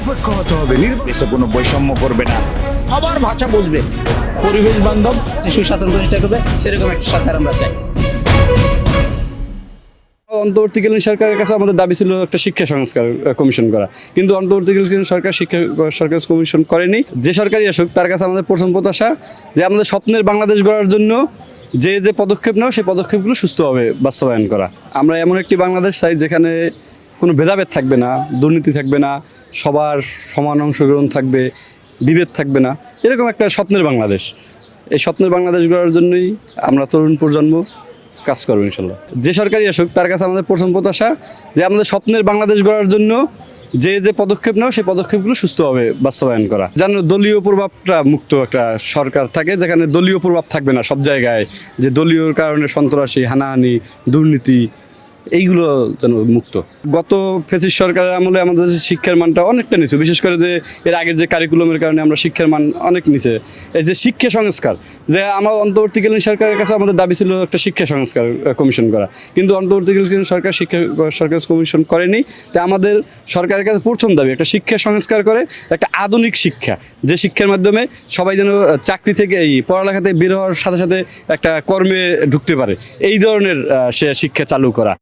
নিরপেক্ষ হতে হবে, নির্দেশে কোনো বৈষম্য করবে না, সবার ভাষা বুঝবে, পরিবেশ বান্ধব, শিশু সাধন প্রতিষ্ঠা করবে, সেরকম একটা সরকার আমরা চাই। অন্তর্বর্তীকালীন সরকারের কাছে আমাদের দাবি ছিল একটা শিক্ষা সংস্কার কমিশন করা, কিন্তু অন্তর্বর্তীকালীন সরকার শিক্ষা সংস্কার কমিশন করেনি। যে সরকারই আসুক তার কাছে আমাদের প্রথম প্রত্যাশা যে আমাদের স্বপ্নের বাংলাদেশ গড়ার জন্য যে যে পদক্ষেপ নেওয়া সেই পদক্ষেপগুলো সুস্থভাবে বাস্তবায়ন করা। আমরা এমন একটি বাংলাদেশ চাই যেখানে কোনো ভেদাভেদ থাকবে না, দুর্নীতি থাকবে না, সবার সমান অংশগ্রহণ থাকবে, বিভেদ থাকবে না, এরকম একটা স্বপ্নের বাংলাদেশ। এই স্বপ্নের বাংলাদেশ গড়ার জন্যই আমরা তরুণ প্রজন্ম কাজ করবো ইনশাল্লাহ। যে সরকারই আসুক তার কাছে আমাদের প্রথম প্রত্যাশা যে আমাদের স্বপ্নের বাংলাদেশ গড়ার জন্য যে যে পদক্ষেপ নেওয়া সেই পদক্ষেপগুলো সুস্থভাবে বাস্তবায়ন করা, যেন দলীয় প্রভাবটা মুক্ত একটা সরকার থাকে, যেখানে দলীয় প্রভাব থাকবে না সব জায়গায়, যে দলীয় কারণে সন্ত্রাসী, হানাহানি, দুর্নীতি এইগুলো যেন মুক্ত। গত ফ্যাসিস্ট সরকারের আমলে আমাদের শিক্ষার মানটা অনেকটা নিচে, বিশেষ করে যে এর আগের যে কারিকুলামের কারণে আমরা শিক্ষার মান অনেক নিচে। এই যে শিক্ষা সংস্কার, যে আমার অন্তর্বর্তীকালীন সরকারের কাছে আমাদের দাবি ছিল একটা শিক্ষা সংস্কার কমিশন করা, কিন্তু অন্তর্বর্তীকালীন সরকার শিক্ষা সংস্কার কমিশন করেনি। তাই আমাদের সরকারের কাছে প্রথম দাবি একটা শিক্ষা সংস্কার করে একটা আধুনিক শিক্ষা, যে শিক্ষার মাধ্যমে সবাই যেন চাকরি থেকে, এই পড়ালেখা থেকে বের হওয়ার সাথে সাথে একটা কর্মে ঢুকতে পারে, এই ধরনের সে শিক্ষা চালু করা।